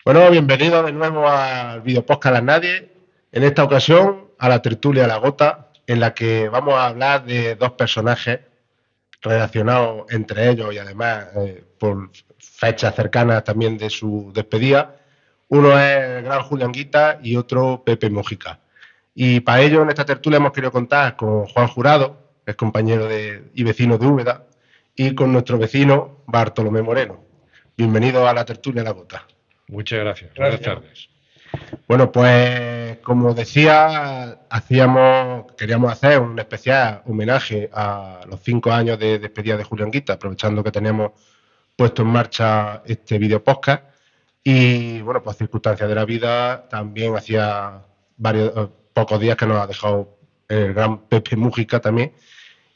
Bueno, bienvenido de nuevo al video podcast Las Nadie. En esta ocasión a la tertulia La Gota, en la que vamos a hablar de dos personajes relacionados entre ellos y además por fechas cercanas también de su despedida. Uno es el gran Julián Guita y otro Pepe Mujica. Y para ello en esta tertulia hemos querido contar con Juan Jurado, que es compañero y vecino de Úbeda, y con nuestro vecino Bartolomé Moreno. Bienvenido a la tertulia La Gota. Muchas gracias. Buenas tardes. Bueno, pues como decía, queríamos hacer un especial homenaje a los 5 años de despedida de Julián Guita, aprovechando que teníamos puesto en marcha este video podcast. Y bueno, pues circunstancias de la vida, también hacía pocos días que nos ha dejado el gran Pepe Mújica también.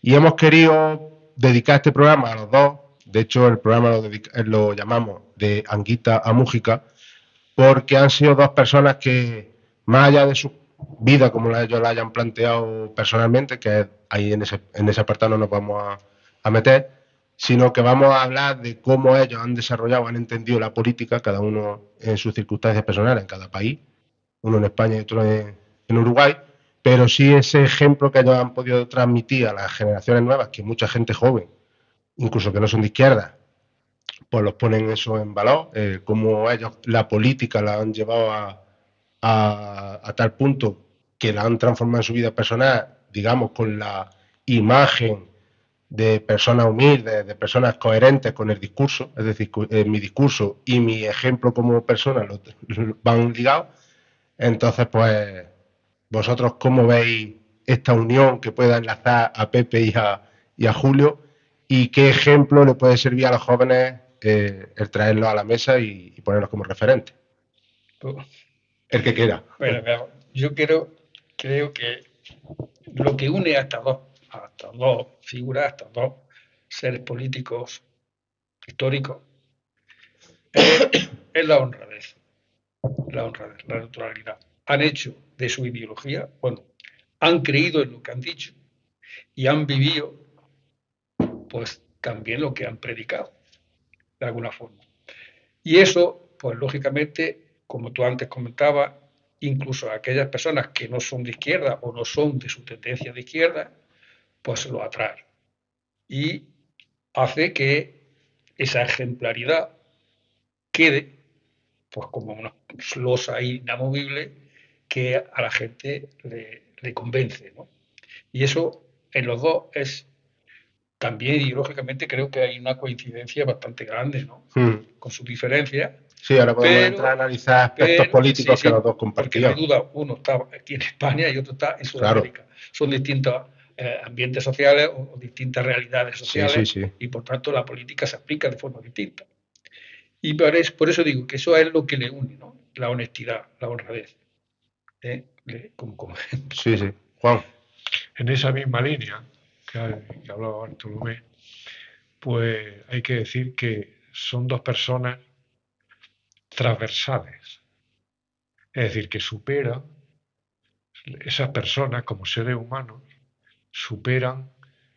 Y hemos querido dedicar este programa a los dos. De hecho, el programa lo llamamos de Anguita a Mújica, porque han sido dos personas que, más allá de su vida, como ellos la hayan planteado personalmente, que ahí en ese apartado no nos vamos a meter, sino que vamos a hablar de cómo ellos han desarrollado, han entendido la política, cada uno en sus circunstancias personales, en cada país, uno en España y otro en Uruguay, pero sí ese ejemplo que ellos han podido transmitir a las generaciones nuevas, que mucha gente joven, incluso que no son de izquierda, pues los ponen eso en valor, como ellos la política la han llevado a tal punto que la han transformado en su vida personal, digamos, con la imagen de personas humildes, de personas coherentes con el discurso, es decir, mi discurso y mi ejemplo como persona van ligados. Entonces, pues, vosotros cómo veis esta unión que pueda enlazar a Pepe y a Julio, y qué ejemplo le puede servir a los jóvenes el traerlos a la mesa y ponerlos como referente. El que quiera. Bueno, yo creo que lo que une a estas dos figuras, a estos dos seres políticos históricos, es la honradez, la naturalidad. Han hecho de su ideología, bueno, han creído en lo que han dicho y han vivido, pues, también lo que han predicado, de alguna forma. Y eso, pues, lógicamente, como tú antes comentabas, incluso a aquellas personas que no son de izquierda o no son de su tendencia de izquierda, pues lo atrae. Y hace que esa ejemplaridad quede, pues, como una losa inamovible que a la gente le convence, ¿no? Y eso en los dos es también ideológicamente creo que hay una coincidencia bastante grande, ¿no? Con sus diferencias, Sí, ahora podemos entrar a analizar aspectos políticos que sí, los dos porque no hay compartían. duda, uno está aquí en España y otro está en Claro. Sudamérica. Son distintos ambientes sociales o distintas realidades Sí, sí, sociales sí. y por tanto la política se aplica de forma distinta. Y por eso digo que eso es lo que le une, ¿no? La honestidad, la honradez. Como ejemplo. Sí, sí. Juan. En esa misma línea que hablaba Bartolomé, pues hay que decir que son dos personas transversales, es decir, que superan, esas personas como seres humanos, superan,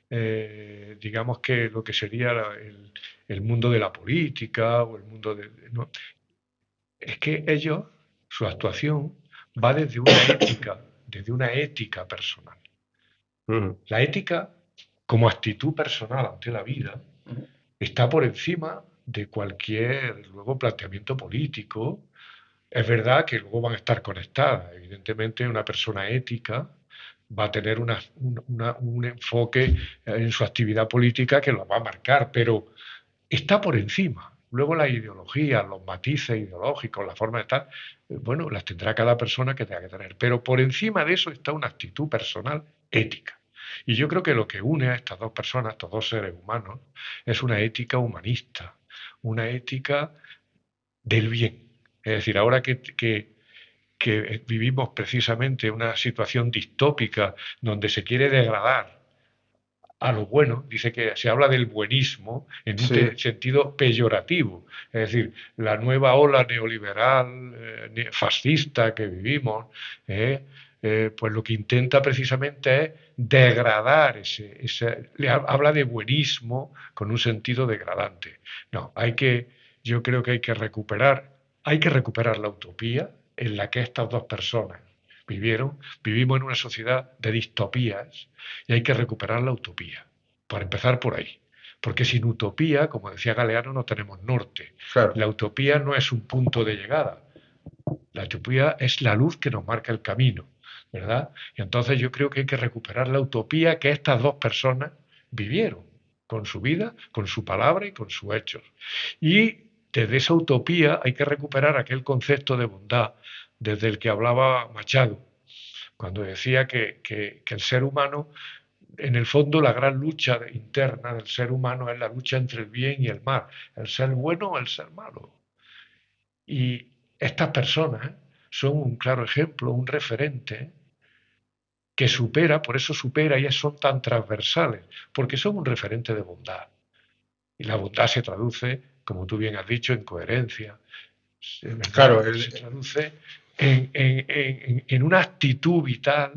digamos que lo que sería el mundo de la política o el mundo no. Es que ellos, su actuación va desde una ética personal. La ética, como actitud personal ante la vida, está por encima de cualquier luego planteamiento político. Es verdad que luego van a estar conectadas. Evidentemente, una persona ética va a tener un enfoque en su actividad política que lo va a marcar, pero está por encima. Luego las ideologías, los matices ideológicos, la forma de estar, bueno, las tendrá cada persona que tenga que tener. Pero por encima de eso está una actitud personal ética. Y yo creo que lo que une a estas dos personas, estos dos seres humanos, es una ética humanista, una ética del bien. Es decir, ahora que vivimos precisamente una situación distópica donde se quiere degradar a lo bueno, dice que se habla del buenismo en un sentido peyorativo, es decir, la nueva ola neoliberal, fascista que vivimos, pues lo que intenta precisamente es degradar habla de buenismo con un sentido degradante. No, yo creo que hay que recuperar hay que recuperar la utopía en la que estas dos personas vivieron. Vivimos en una sociedad de distopías y hay que recuperar la utopía, para empezar por ahí. Porque sin utopía, como decía Galeano, no tenemos norte. Claro, La utopía no es un punto de llegada. La utopía es la luz que nos marca el camino, ¿verdad? Y entonces yo creo que hay que recuperar la utopía que estas dos personas vivieron, con su vida, con su palabra y con sus hechos. Y desde esa utopía hay que recuperar aquel concepto de bondad desde el que hablaba Machado, cuando decía que el ser humano, en el fondo, la gran lucha interna del ser humano es la lucha entre el bien y el mal, el ser bueno o el ser malo. Y estas personas son un claro ejemplo, un referente que supera, por eso supera y son tan transversales, porque son un referente de bondad. Y la bondad se traduce, como tú bien has dicho, en coherencia, claro, ¿verdad? Se traduce en una actitud vital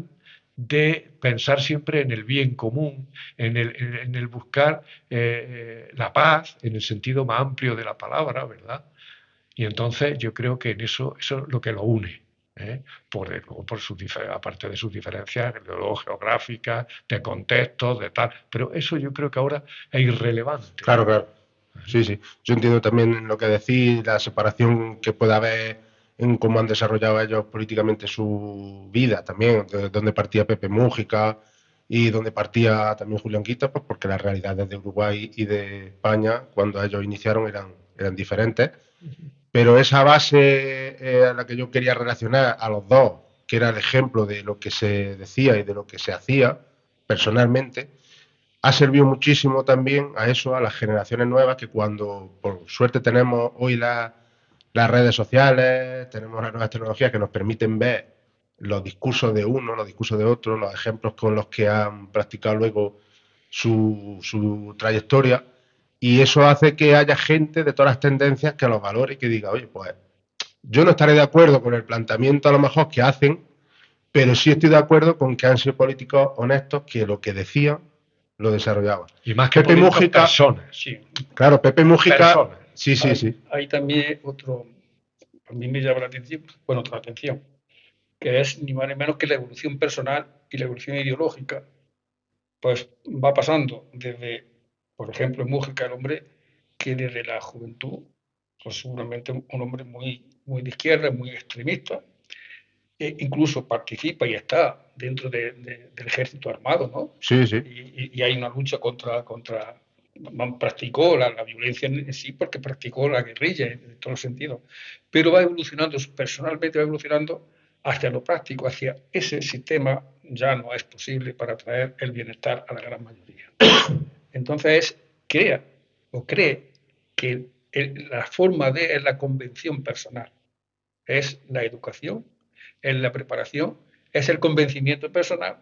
de pensar siempre en el bien común, en el buscar la paz, en el sentido más amplio de la palabra, ¿verdad? Y entonces yo creo que en eso es lo que lo une, ¿eh? Por aparte de sus diferencias geográficas, de contextos, de tal. Pero eso yo creo que ahora es irrelevante. claro, claro. Sí, sí. Yo entiendo también lo que decís, la separación que puede haber en cómo han desarrollado ellos políticamente su vida también, de donde partía Pepe Mújica y donde partía también Julián Quita, pues porque las realidades de Uruguay y de España, cuando ellos iniciaron, eran diferentes. Pero esa base a la que yo quería relacionar a los dos, que era el ejemplo de lo que se decía y de lo que se hacía personalmente, ha servido muchísimo también a eso, a las generaciones nuevas, que cuando por suerte tenemos hoy las redes sociales, tenemos las nuevas tecnologías que nos permiten ver los discursos de uno, los discursos de otro, los ejemplos con los que han practicado luego su trayectoria, y eso hace que haya gente de todas las tendencias que los valore y que diga, oye, pues yo no estaré de acuerdo con el planteamiento a lo mejor que hacen, pero sí estoy de acuerdo con que han sido políticos honestos que lo que decían lo desarrollaban. Y más que Pepe políticos, Mújica, personas. Sí, claro, Pepe Mújica, Personas. sí, sí, sí. hay también otro, a mí me llama la atención, bueno, otra atención, que es ni más ni menos que la evolución personal y la evolución ideológica, pues va pasando desde, por ejemplo, en Mújica, el hombre que desde la juventud, pues seguramente un hombre muy de izquierda, muy extremista, incluso participa y está dentro del ejército armado, ¿no? Sí, sí. Y hay una lucha practicó la violencia en sí porque practicó la guerrilla en todos los sentidos, pero va evolucionando, personalmente va evolucionando hacia lo práctico, hacia ese sistema ya no es posible para traer el bienestar a la gran mayoría. Entonces, crea o cree que la forma de es la convención personal, es la educación, es la preparación, es el convencimiento personal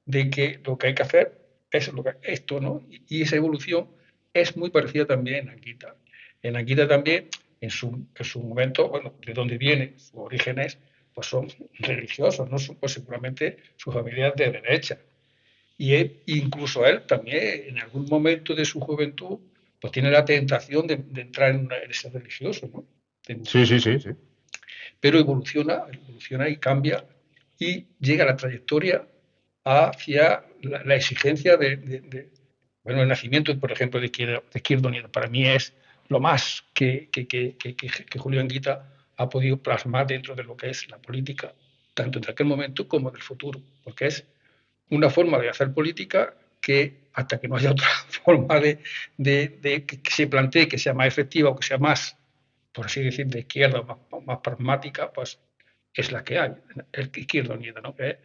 de que lo que hay que hacer es esto, ¿no? Y esa evolución es muy parecida también en Anguita. En Anguita también, en su momento, bueno, de donde viene, sus orígenes, pues son religiosos, ¿no? Pues seguramente su familia es de derecha. Y incluso él también, en algún momento de su juventud, pues tiene la tentación de entrar en ese religioso, ¿no? Sí, sí, sí, sí. Pero evoluciona y cambia y llega a la trayectoria hacia la exigencia bueno, el nacimiento, por ejemplo, de Izquierda Unida. Para mí es lo más que Julio Anguita ha podido plasmar dentro de lo que es la política, tanto de aquel momento como del futuro, porque es una forma de hacer política que hasta que no haya otra forma que se plantee que sea más efectiva o que sea más, por así decir, de izquierda, más pragmática, pues es la que hay, el Izquierda Unida, ¿no? Que es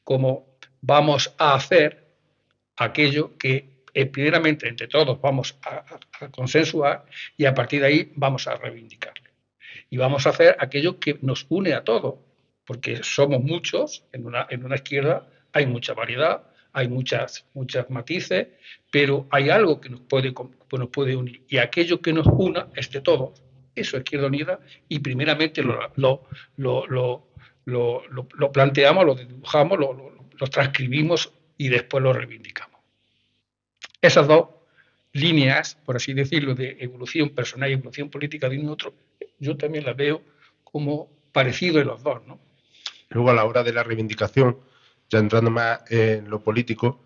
como vamos a hacer aquello que primeramente entre todos vamos a consensuar y a partir de ahí vamos a reivindicarlo. Y vamos a hacer aquello que nos une a todos, porque somos muchos, en una izquierda hay mucha variedad, hay muchas matices, pero hay algo que nos puede unir. Y aquello que nos una es de todos. Eso es Izquierda Unida y primeramente lo planteamos, lo dibujamos, lo transcribimos y después lo reivindicamos. Esas dos líneas, por así decirlo, de evolución personal y evolución política de un y otro, yo también las veo como parecido en los dos, ¿no? Luego, a la hora de la reivindicación, ya entrando más en lo político,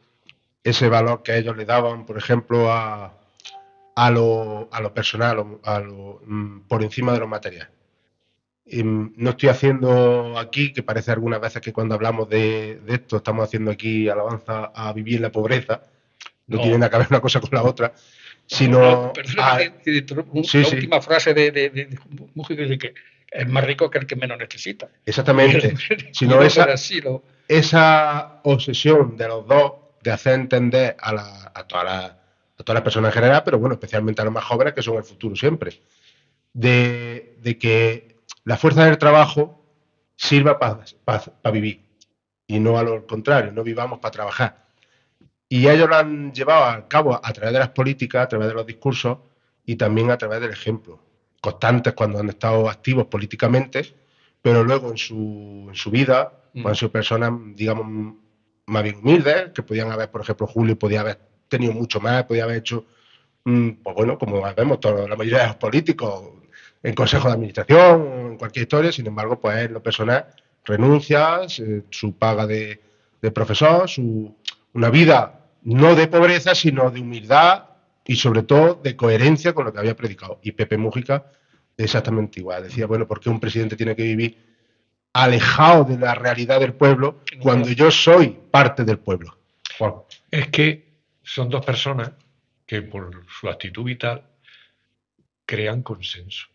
ese valor que ellos le daban, por ejemplo, a lo personal, por encima de lo material. No estoy haciendo aquí, que parece algunas veces que cuando hablamos de esto estamos haciendo aquí alabanza a vivir en la pobreza, no tiene nada que ver una cosa con la otra, sino... Perdóname, la última frase de Mújica dice que es más rico que el que menos necesita. Exactamente, sino esa obsesión de los dos de hacer entender a todas las personas en general, pero bueno, especialmente a los más jóvenes, que son el futuro siempre, de que la fuerza del trabajo sirva para vivir y no a lo contrario, no vivamos para trabajar. Y ellos lo han llevado a cabo a través de las políticas, a través de los discursos y también a través del ejemplo. Constantes cuando han estado activos políticamente, pero luego en su vida, cuando han sido personas, digamos, más bien humildes, que podían haber, por ejemplo, Julio podía haber tenido mucho más, podía haber hecho, pues bueno, como vemos, la mayoría de los políticos, en consejos de administración, en cualquier historia, sin embargo, pues en lo personal renuncia, su paga de profesor, una vida no de pobreza, sino de humildad y sobre todo de coherencia con lo que había predicado. Y Pepe Mújica exactamente igual. Decía, bueno, ¿por qué un presidente tiene que vivir alejado de la realidad del pueblo cuando yo soy parte del pueblo? Juan. Es que son dos personas que por su actitud vital crean consenso.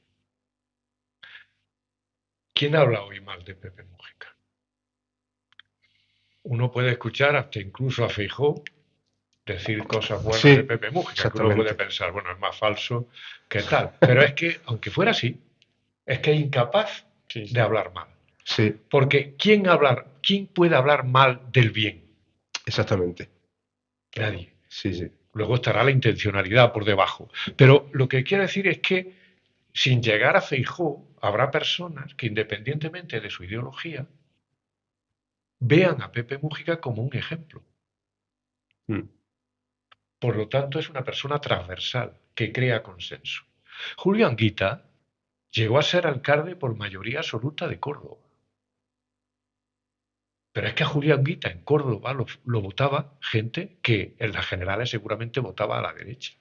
¿Quién habla hoy mal de Pepe Mújica? Uno puede escuchar hasta incluso a Feijóo decir cosas buenas de Pepe Mújica, que uno puede pensar, bueno, es más falso que tal. Pero es que, aunque fuera así, es que es incapaz de hablar mal. Sí. Porque ¿quién puede hablar mal del bien? Exactamente. Nadie. Sí. Luego estará la intencionalidad por debajo. Pero lo que quiero decir es que, sin llegar a Feijóo, habrá personas que, independientemente de su ideología, vean a Pepe Mújica como un ejemplo. Por lo tanto, es una persona transversal que crea consenso. Julio Anguita llegó a ser alcalde por mayoría absoluta de Córdoba. Pero es que a Julio Anguita en Córdoba lo votaba gente que en las generales seguramente votaba a la derecha.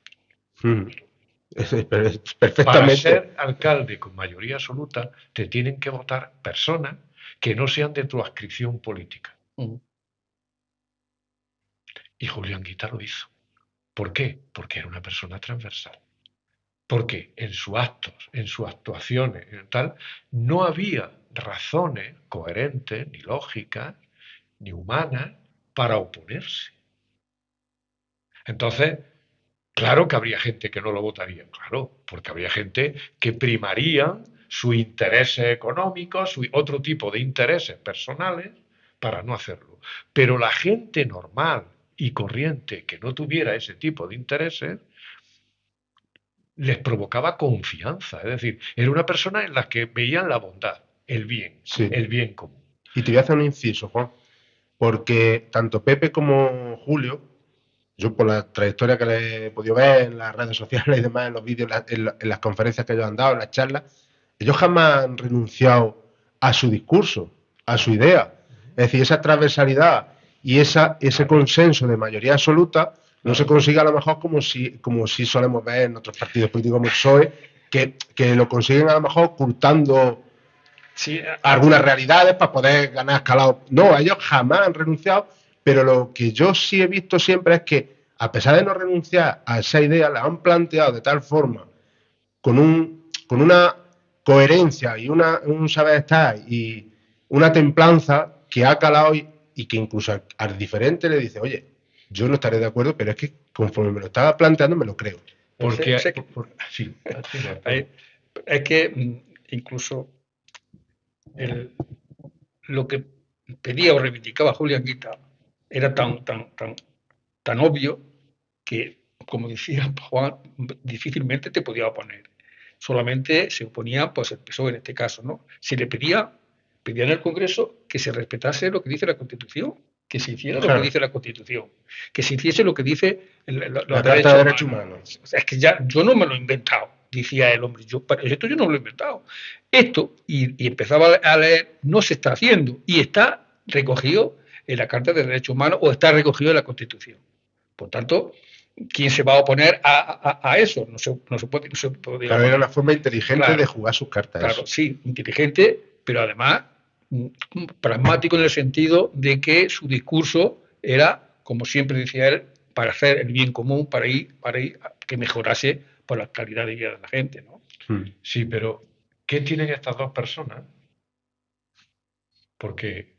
Perfectamente. Para ser alcalde con mayoría absoluta te tienen que votar personas que no sean de tu adscripción política. Y Julio Anguita lo hizo. ¿Por qué? Porque era una persona transversal. Porque en sus actos, en sus actuaciones, en tal, no había razones coherentes, ni lógicas, ni humanas para oponerse. Entonces, claro que habría gente que no lo votaría, claro, porque habría gente que primaría sus intereses económicos, otro tipo de intereses personales, para no hacerlo. Pero la gente normal y corriente que no tuviera ese tipo de intereses, les provocaba confianza. Es decir, era una persona en la que veían la bondad, el bien común. Y te voy a hacer un inciso, Juan, porque tanto Pepe como Julio, yo por la trayectoria que le he podido ver en las redes sociales y demás, en los vídeos, en las conferencias que ellos han dado, en las charlas, ellos jamás han renunciado a su discurso, a su idea. Es decir, esa transversalidad y ese consenso de mayoría absoluta no se consigue a lo mejor como si solemos ver en otros partidos políticos como el PSOE, que lo consiguen a lo mejor ocultando algunas realidades para poder ganar escalado. No, ellos jamás han renunciado, pero lo que yo sí he visto siempre es que, a pesar de no renunciar a esa idea, la han planteado de tal forma, con una coherencia y un saber estar y una templanza que ha calado y que incluso al diferente le dice, oye, yo no estaré de acuerdo, pero es que conforme me lo estaba planteando me lo creo. Porque es que incluso lo que pedía o reivindicaba Julio Anguita era tan obvio que, como decía Juan, difícilmente te podía oponer. Solamente se oponía pues el PSOE en este caso, ¿no? Se le pedía en el Congreso que se respetase lo que dice la Constitución, que se hiciera lo que dice la Constitución, que se hiciese lo que dice la Carta de Derechos Humanos. Es que ya yo no me lo he inventado. decía el hombre, esto yo no lo he inventado. Esto, y empezaba a leer, no se está haciendo, y está recogido en la Carta de Derechos Humanos o está recogido en la Constitución. Por tanto, ¿quién se va a oponer a eso? No se puede. Claro, era una forma inteligente claro, de jugar sus cartas. Claro, sí, inteligente, pero además pragmático en el sentido de que su discurso era, como siempre decía él, para hacer el bien común, para ir a que mejorase por la calidad de vida de la gente, ¿no? Sí, pero ¿qué tienen estas dos personas? Porque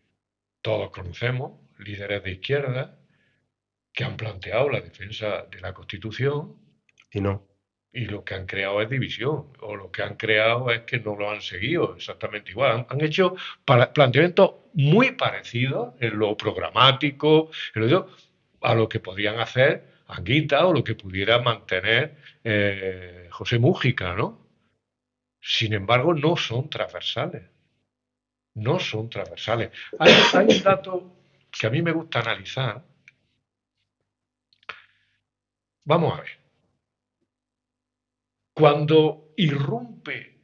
todos conocemos líderes de izquierda que han planteado la defensa de la Constitución Y no. y lo que han creado es división, o lo que han creado es que no lo han seguido exactamente igual. Han hecho planteamientos muy parecidos en lo programático, a lo que podían hacer Anguita o lo que pudiera mantener José Mújica, ¿no? Sin embargo, no son transversales. No son transversales. Hay un dato que a mí me gusta analizar. Vamos a ver. Cuando irrumpe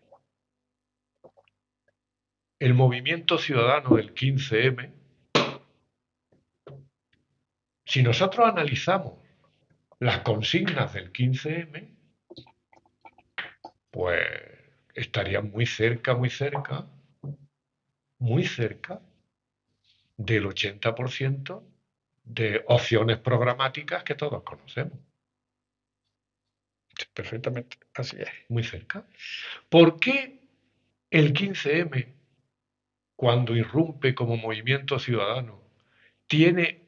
el movimiento ciudadano del 15M, si nosotros analizamos las consignas del 15M, pues estarían muy cerca del 80% de opciones programáticas que todos conocemos. Perfectamente, así es. Muy cerca. ¿Por qué el 15M, cuando irrumpe como movimiento ciudadano, tiene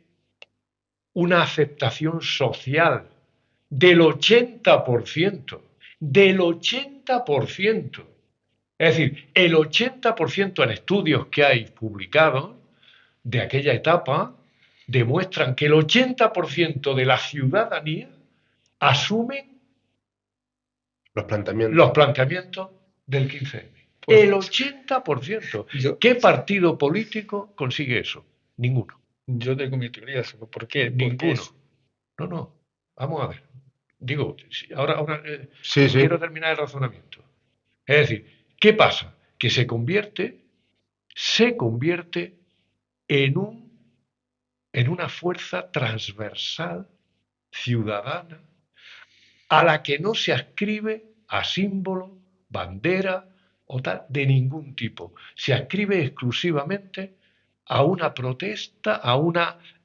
una aceptación social del 80%? Del 80%. Es decir, el 80% en estudios que hay publicados de aquella etapa demuestran que el 80% de la ciudadanía asume los planteamientos del 15M. Pues, el 80%. ¿Qué partido político consigue eso? Ninguno. Yo tengo mi teoría sobre por qué. Ninguno. No. Vamos a ver. Digo, ahora quiero terminar el razonamiento. Es decir, ¿qué pasa? Que se convierte en una fuerza transversal, ciudadana, a la que no se ascribe a símbolo, bandera o tal de ningún tipo. Se ascribe exclusivamente a una protesta, a un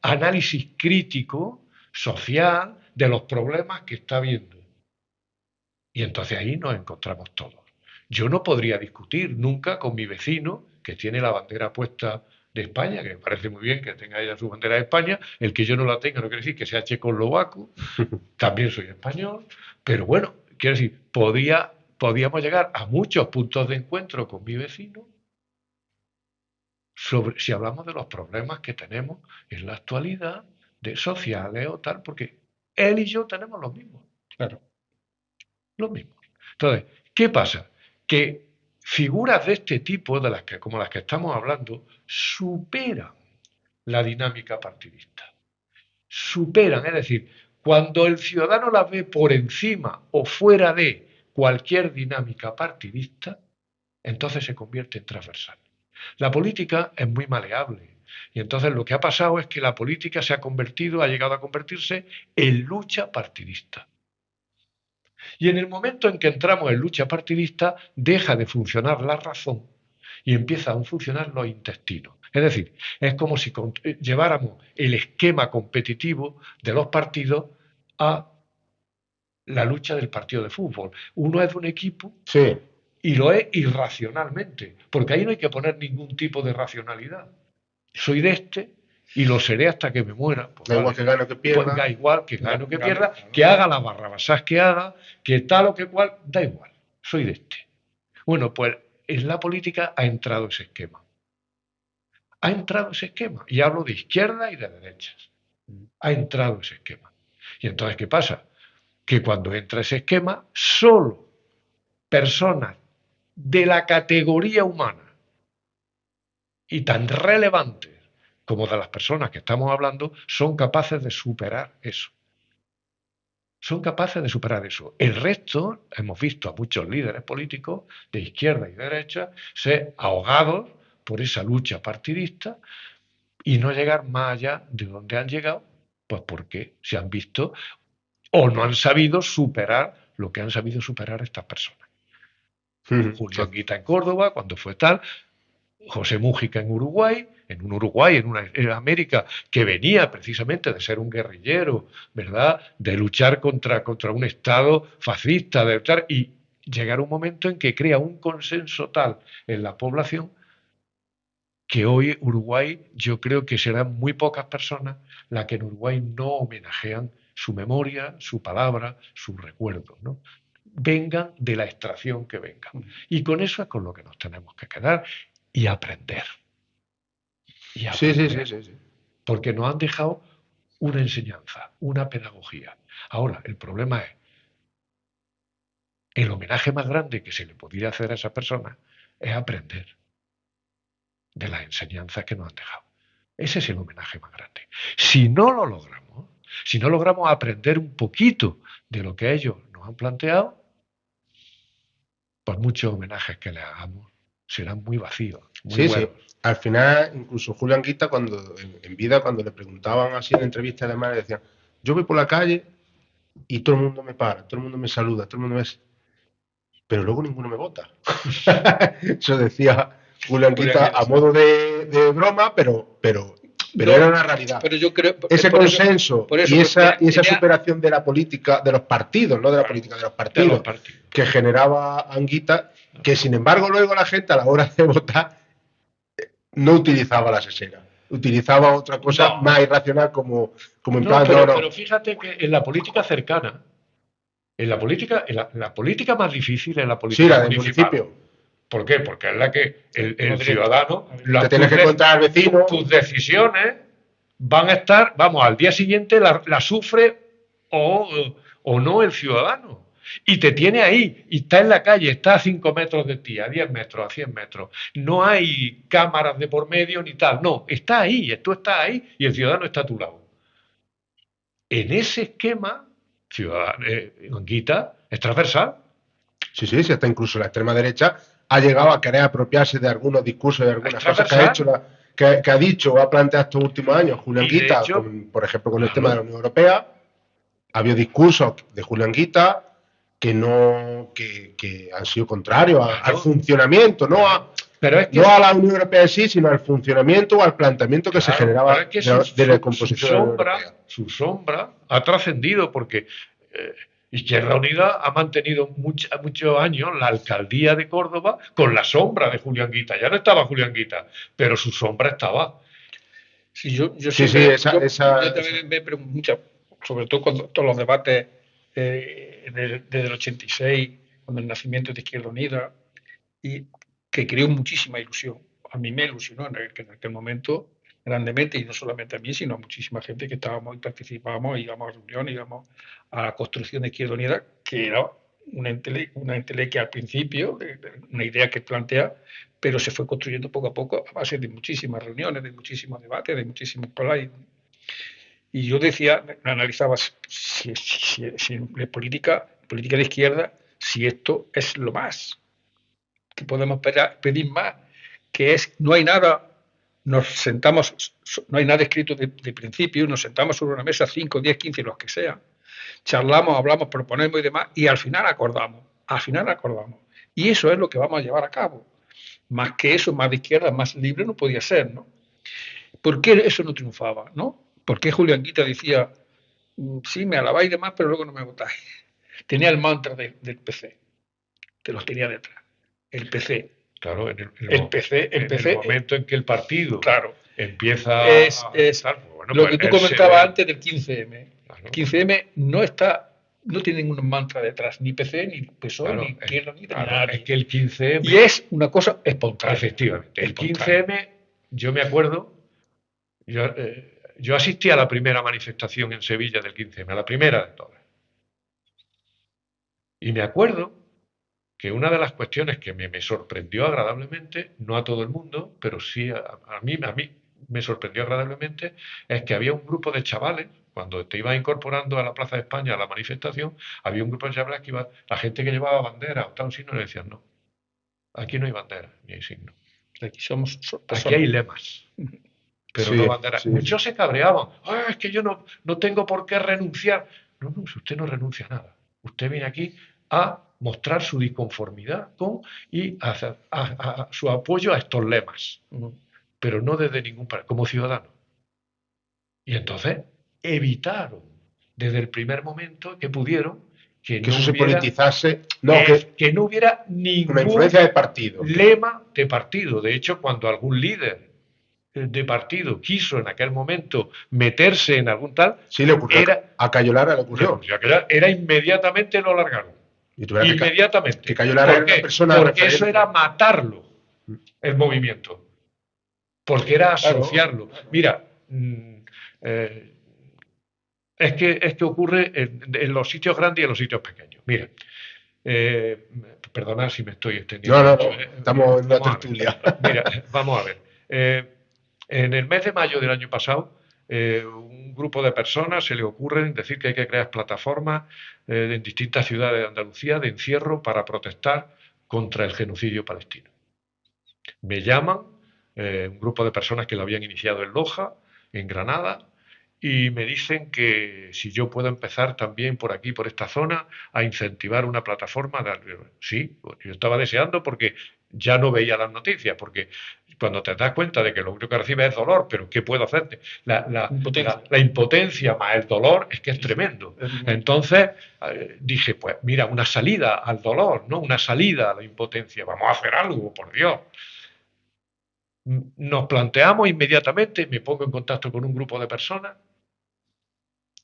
análisis crítico, social, de los problemas que está viendo. Y entonces ahí nos encontramos todos. Yo no podría discutir nunca con mi vecino que tiene la bandera puesta de España, que me parece muy bien que tenga ella su bandera de España. El que yo no la tenga no quiere decir que sea checoslovaco, también soy español, pero bueno, quiero decir, podíamos llegar a muchos puntos de encuentro con mi vecino si hablamos de los problemas que tenemos en la actualidad, de sociales o tal, porque él y yo tenemos los mismos. Claro. Los mismos. Entonces, ¿qué pasa? Que figuras de este tipo, como las que estamos hablando, superan la dinámica partidista. Superan, es decir, cuando el ciudadano las ve por encima o fuera de cualquier dinámica partidista, entonces se convierte en transversal. La política es muy maleable y entonces lo que ha pasado es que la política ha llegado a convertirse en lucha partidista. Y en el momento en que entramos en lucha partidista, deja de funcionar la razón y empieza a funcionar los intestinos. Es decir, es como si lleváramos el esquema competitivo de los partidos a la lucha del partido de fútbol. Uno es de un equipo y lo es irracionalmente, porque ahí no hay que poner ningún tipo de racionalidad. Soy de este y lo seré hasta que me muera. Pues da igual que gane o que pierda. Pues da igual que gane o que pierda, que haga las barrabasás que haga, que tal o que cual, da igual. Soy de este. Bueno, pues en la política ha entrado ese esquema. Ha entrado ese esquema. Y hablo de izquierda y de derechas. Ha entrado ese esquema. Y entonces, ¿qué pasa? Que cuando entra ese esquema, solo personas de la categoría humana y tan relevantes como de las personas que estamos hablando son capaces de superar eso. son capaces de superar eso. El resto, hemos visto a muchos líderes políticos de izquierda y de derecha ser ahogados por esa lucha partidista y no llegar más allá de donde han llegado, pues porque se han visto o no han sabido superar lo que han sabido superar estas personas. Julio Anguita en Córdoba, cuando fue tal, José Mújica en Uruguay, en América, que venía precisamente de ser un guerrillero, ¿verdad? De luchar contra un Estado fascista, de luchar, y llegar a un momento en que crea un consenso tal en la población que hoy Uruguay, yo creo que serán muy pocas personas las que en Uruguay no homenajean su memoria, su palabra, sus recuerdos, ¿no? Vengan de la extracción que vengan. Y con eso es con lo que nos tenemos que quedar y aprender. Sí. Porque nos han dejado una enseñanza, una pedagogía. Ahora, el problema es, el homenaje más grande que se le podría hacer a esa persona es aprender de las enseñanzas que nos han dejado. Ese es el homenaje más grande. Si no lo logramos, si no logramos aprender un poquito de lo que ellos nos han planteado, pues muchos homenajes que le hagamos serán muy vacíos, muy Sí. Al final, incluso Julio Anguita, en vida, cuando le preguntaban así en entrevistas, además, le decían, yo voy por la calle y todo el mundo me para, todo el mundo me saluda, todo el mundo me... Pero luego ninguno me vota. Eso decía Julio Anguita a modo de broma, pero era una realidad. Pero yo creo, ese consenso y esa superación de la política, de los partidos, no de la política, de los partidos, que generaba Anguita, que sin embargo luego la gente a la hora de votar no utilizaba la sesera, utilizaba otra cosa más irracional como en plan... Pero fíjate que en la política cercana, la política más difícil es la política municipal. ¿Por qué? Porque es la que el ciudadano... Te tienes que encontrar al vecino. Tus decisiones van a estar, al día siguiente la sufre o no el ciudadano. Y te tiene ahí, y está en la calle, está a 5 metros de ti, a 10 metros, a 100 metros. No hay cámaras de por medio ni tal. No, está ahí, tú estás ahí y el ciudadano está a tu lado. En ese esquema, Anguita es transversal. Sí, hasta incluso la extrema derecha ha llegado a querer apropiarse de algunos discursos, de algunas cosas que ha hecho, que ha dicho o ha planteado estos últimos años Julio Anguita, por ejemplo, con el tema de la Unión Europea. Ha habido discursos de Julio Anguita que han sido contrarios al funcionamiento, no a la Unión Europea en sí, sino al funcionamiento o al planteamiento que se generaba de la composición de la Unión Europea. Su sombra ha trascendido porque Izquierda Unida ha mantenido muchos años la alcaldía de Córdoba con la sombra de Julio Anguita. Ya no estaba Julio Anguita, pero su sombra estaba. Sí, yo también me pregunto, sobre todo cuando todos los debates desde el 86, con el nacimiento de Izquierda Unida, y que creó muchísima ilusión. A mí me ilusionó en aquel momento grandemente, y no solamente a mí, sino a muchísima gente que estábamos y participábamos, íbamos a reuniones, íbamos a la construcción de Izquierda Unida, que era una entelequia al principio, una idea que plantea, pero se fue construyendo poco a poco a base de muchísimas reuniones, de muchísimos debates, de muchísimos palabras. Y yo decía, analizaba si en política de izquierda, si esto es lo más, que podemos pedir más, que es, no hay nada, nos sentamos, no hay nada escrito de principio, nos sentamos sobre una mesa, 5, 10, 15, los que sean, charlamos, hablamos, proponemos y demás, y al final acordamos. Y eso es lo que vamos a llevar a cabo. Más que eso, más de izquierda, más libre no podía ser, ¿no? ¿Por qué eso no triunfaba, no? ¿Por qué Julio Anguita decía, sí, me alabáis y demás, pero luego no me votáis? Tenía el mantra del PC, que los tenía detrás. El PC. Claro, en el momento en que el partido empieza lo que tú comentabas antes del 15M. Claro. El 15M no tiene ningún mantra detrás, ni PC, ni PSOE, ni izquierda, ni nadie. Es que el 15M... Y es una cosa espontánea. Efectivamente. El 15M, yo me acuerdo... Yo asistí a la primera manifestación en Sevilla del 15M, a la primera de todas. Y me acuerdo que una de las cuestiones que me sorprendió agradablemente, no a todo el mundo, pero sí a mí me sorprendió agradablemente, es que había un grupo de chavales cuando te ibas incorporando a la Plaza de España, a la manifestación, había un grupo de chavales que iba, la gente que llevaba bandera o tal, un signo, le decían, no, aquí no hay bandera, ni hay signo. Aquí somos Aquí personas. hay lemas, pero Sí, no banderas. sí. Muchos se cabreaban, es que yo no tengo por qué renunciar. No, si usted no renuncia a nada. Usted viene aquí a mostrar su disconformidad y a su apoyo a estos lemas, pero no desde ningún partido, como ciudadano. Y entonces evitaron desde el primer momento que pudieron que Que no eso se hubiera, politizase. que no hubiera Una ningún influencia de partido. lema de partido. De hecho, cuando algún líder de partido quiso en aquel momento meterse en algún tal, Sí, le ocurrió. A Cayolara le ocurrió. Era inmediatamente lo largaron. Y tuviera Inmediatamente. que Cayolara era una persona Porque eso era matarlo, el movimiento. Porque era asociarlo. Claro. Mira, es que ocurre en los sitios grandes y en los sitios pequeños. Mira, perdonad si me estoy extendiendo. No, mucho, estamos en una tertulia. Mira, vamos a ver. En el mes de mayo del año pasado, un grupo de personas se le ocurre decir que hay que crear plataformas en distintas ciudades de Andalucía de encierro para protestar contra el genocidio palestino. Me llaman un grupo de personas que lo habían iniciado en Loja, en Granada, y me dicen que si yo puedo empezar también por aquí, por esta zona, a incentivar una plataforma. Sí, yo estaba deseando porque ya no veía las noticias, porque cuando te das cuenta de que lo único que recibes es dolor, pero ¿qué puedo hacerte? La impotencia más el dolor es que es tremendo. Entonces dije, pues mira, una salida al dolor, ¿no? Una salida a la impotencia. Vamos a hacer algo, por Dios. Nos planteamos inmediatamente, me pongo en contacto con un grupo de personas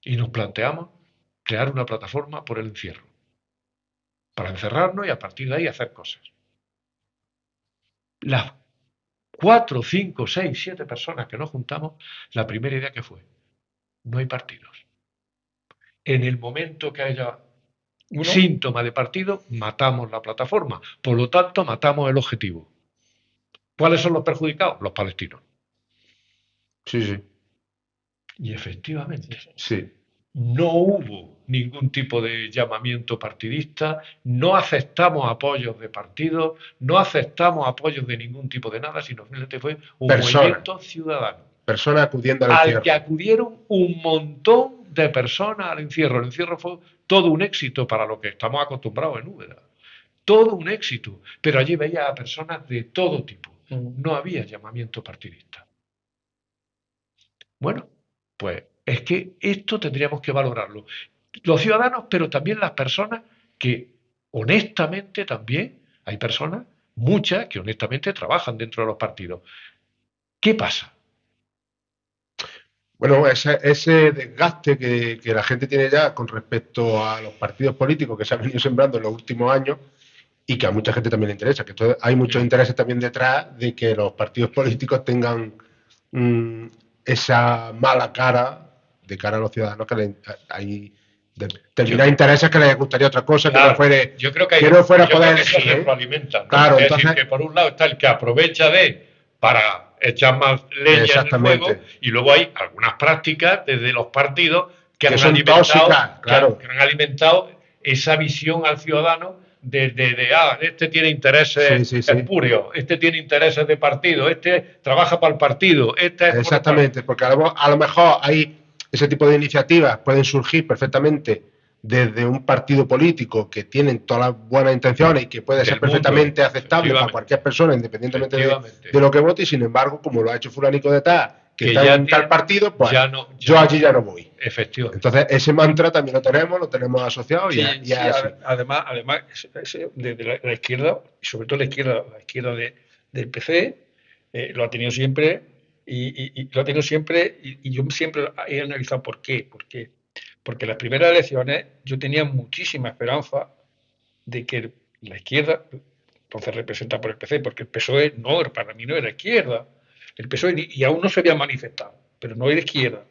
y nos planteamos crear una plataforma por el encierro, para encerrarnos y a partir de ahí hacer cosas. Las 4, 5, 6, 7 personas que nos juntamos, la primera idea que fue, no hay partidos. En el momento que haya síntoma de partido, matamos la plataforma. Por lo tanto, matamos el objetivo. ¿Cuáles son los perjudicados? Los palestinos. Sí. Y efectivamente, sí. No hubo ningún tipo de llamamiento partidista, no aceptamos apoyos de partidos, no aceptamos apoyos de ningún tipo de nada, sino que fue un movimiento ciudadano. Personas acudiendo al encierro. Al que acudieron un montón de personas al encierro. El encierro fue todo un éxito para lo que estamos acostumbrados en Úbeda. Todo un éxito. Pero allí veía a personas de todo tipo. No había llamamiento partidista. Bueno, pues es que esto tendríamos que valorarlo. Los ciudadanos, pero también las personas que honestamente también, hay personas, muchas, que honestamente trabajan dentro de los partidos. ¿Qué pasa? Bueno, ese desgaste que la gente tiene ya con respecto a los partidos políticos que se han venido sembrando en los últimos años y que a mucha gente también le interesa, que hay muchos intereses también detrás de que los partidos políticos tengan esa mala cara de cara a los ciudadanos, que hay determinados intereses que les gustaría otra cosa, claro, que no fuera, yo creo que no fuera yo poder creo que se elegir. retroalimentan, ¿no? Claro, es entonces, decir, que por un lado está el que aprovecha para echar más leña en el fuego, y luego hay algunas prácticas desde los partidos que han alimentado, tóxicas, claro. que han alimentado esa visión al ciudadano este tiene intereses espurios, este tiene intereses de partido, este trabaja para el partido, este es exactamente, porque a lo mejor hay ese tipo de iniciativas pueden surgir perfectamente desde un partido político que tienen todas las buenas intenciones y que puede ser perfectamente aceptable para cualquier persona, independientemente de lo que vote, y sin embargo, como lo ha hecho fulanico de tal, que está en tal partido, pues yo allí ya no voy. Efectivamente. Entonces, ese mantra también lo tenemos asociado y así. Además desde la izquierda, y sobre todo la izquierda del PC, lo ha tenido siempre, y lo ha tenido siempre, y yo siempre he analizado por qué. Porque en las primeras elecciones yo tenía muchísima esperanza de que la izquierda, entonces representada por el PC, porque el PSOE para mí no era izquierda, el PSOE y aún no se había manifestado, pero no era izquierda.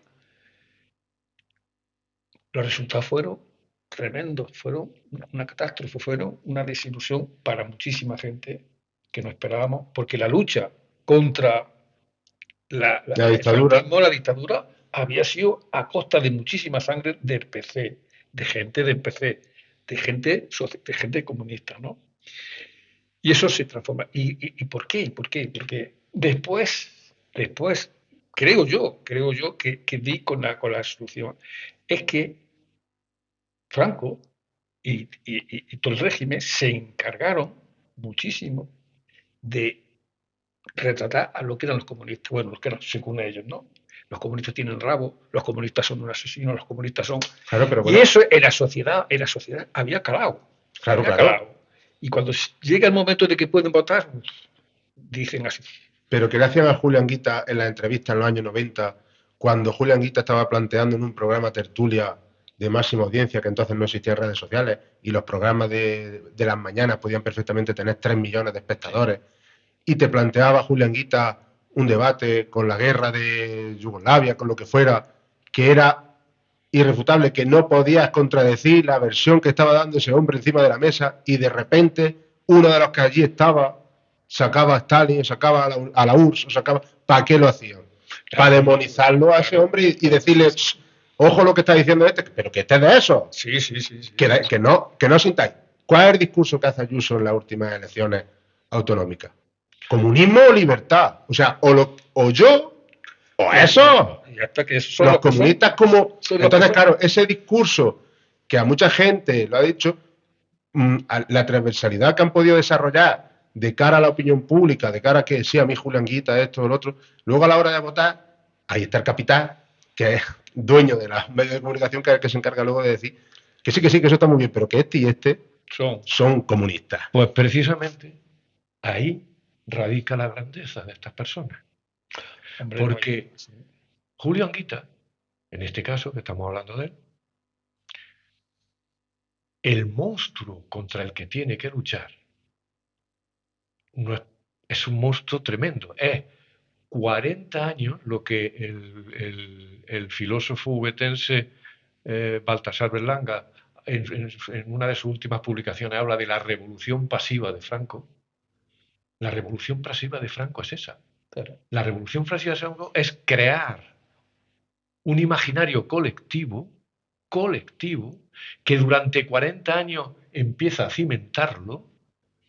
Los resultados fueron tremendos, fueron una catástrofe, fueron una desilusión para muchísima gente que no esperábamos, porque la lucha contra la dictadura había sido a costa de muchísima sangre del PC, de gente del PC, de gente comunista, ¿no? Y eso se transforma. ¿Y por qué? ¿Por qué? Porque después, creo yo que di con la solución. Es que Franco y todo el régimen se encargaron muchísimo de retratar a lo que eran los comunistas. Bueno, los que eran, según ellos, ¿no? Los comunistas tienen rabo, los comunistas son un asesino, los comunistas son... Claro, pero Y bueno, eso en la sociedad había calado. Claro, había claro. calado. Y cuando llega el momento de que pueden votar, dicen así. pero que le hacían a Julián Guita en la entrevista en los años 90, cuando Julián Guita estaba planteando en un programa tertulia de máxima audiencia, que entonces no existían redes sociales, y los programas de las mañanas podían perfectamente tener 3 millones de espectadores, y te planteaba Julián Guita un debate con la guerra de Yugoslavia, con lo que fuera, que era irrefutable, que no podías contradecir la versión que estaba dando ese hombre encima de la mesa, y de repente uno de los que allí estaba sacaba a Stalin, sacaba a la URSS, o sacaba... ¿Para qué lo hacían? Para demonizarlo a ese hombre y decirle, ojo lo que está diciendo este, pero que esté de eso. Sí. Que no sintáis. ¿Cuál es el discurso que hace Ayuso en las últimas elecciones autonómicas? Comunismo o libertad. O sea, o yo o eso. Y hasta que son los comunistas como... son Entonces, claro, ese discurso que a mucha gente lo ha dicho, la transversalidad que han podido desarrollar de cara a la opinión pública, de cara a que sí, a mí Julián Guita, esto, el otro, luego a la hora de votar, ahí está el capital, que es dueño de los medios de comunicación, que es el que se encarga luego de decir que sí, que eso está muy bien, pero que este y este son comunistas. Pues precisamente ahí radica la grandeza de estas personas. Hombre, porque Julián Guita, en este caso que estamos hablando de él, el monstruo contra el que tiene que luchar no es un monstruo tremendo. Es 40 años lo que el filósofo ubetense Baltasar Berlanga en una de sus últimas publicaciones habla de la revolución pasiva de Franco. La revolución pasiva de Franco es esa. Claro. La revolución pasiva de Franco es crear un imaginario colectivo que durante 40 años empieza a cimentarlo,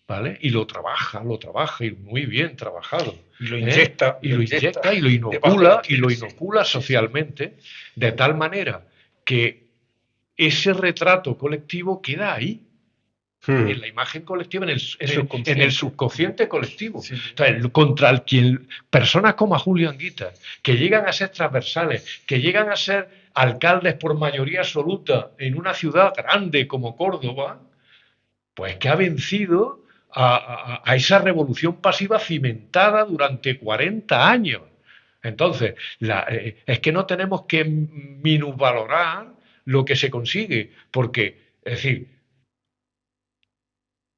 ¿vale? Y lo trabaja, y muy bien trabajado. Y lo inyecta. Y lo inocula socialmente, de tal manera que ese retrato colectivo queda ahí. En la imagen colectiva, en el subconsciente colectivo. Sí. Entonces, personas como a Julián Guita, que llegan a ser transversales, que llegan a ser alcaldes por mayoría absoluta en una ciudad grande como Córdoba, pues que ha vencido a esa revolución pasiva cimentada durante 40 años. Entonces, es que no tenemos que minusvalorar lo que se consigue, porque, es decir,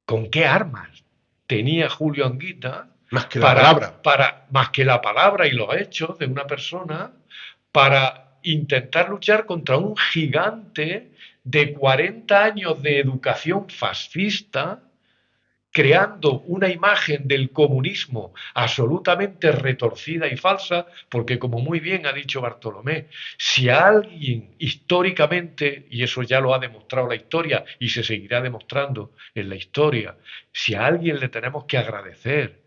¿con qué armas tenía Julián Guita más que la palabra y los hechos de una persona para intentar luchar contra un gigante de 40 años de educación fascista, creando una imagen del comunismo absolutamente retorcida y falsa, porque como muy bien ha dicho Bartolomé, si a alguien históricamente, y eso ya lo ha demostrado la historia y se seguirá demostrando en la historia, si a alguien le tenemos que agradecer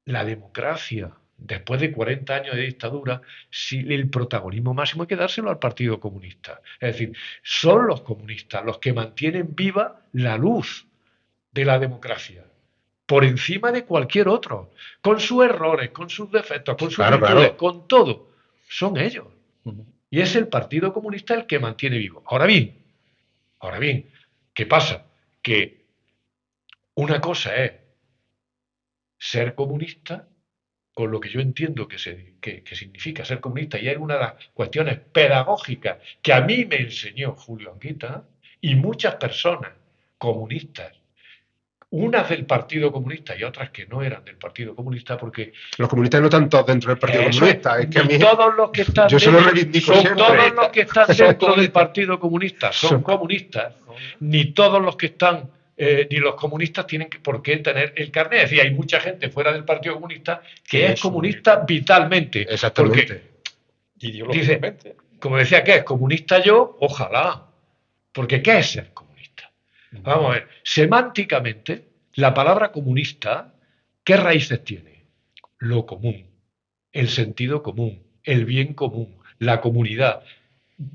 la democracia después de 40 años de dictadura, si el protagonismo máximo hay que dárselo al Partido Comunista. Es decir, son los comunistas los que mantienen viva la luz de la democracia, por encima de cualquier otro, con sus errores, con sus defectos, con sus virtudes, con todo, son ellos. Y es el Partido Comunista el que mantiene vivo. Ahora bien, ¿qué pasa? Que una cosa es ser comunista, con lo que yo entiendo que significa ser comunista, y es una de las cuestiones pedagógicas que a mí me enseñó Julián Guita y muchas personas comunistas, unas del Partido Comunista y otras que no eran del Partido Comunista, porque los comunistas no están todos dentro del Partido Comunista. Es que a mí, todos los que están yo se lo reivindico siempre. Todos los que están dentro del Partido Comunista son comunistas, ni todos los que están, ni los comunistas tienen por qué tener el carnet. Es decir, hay mucha gente fuera del Partido Comunista que es comunista vitalmente. Exactamente. Porque Ideológicamente. Como decía, ¿qué es? ¿Comunista yo? Ojalá. Porque ¿qué es ser comunista? Vamos a ver, semánticamente, la palabra comunista, ¿qué raíces tiene? Lo común, el sentido común, el bien común, la comunidad.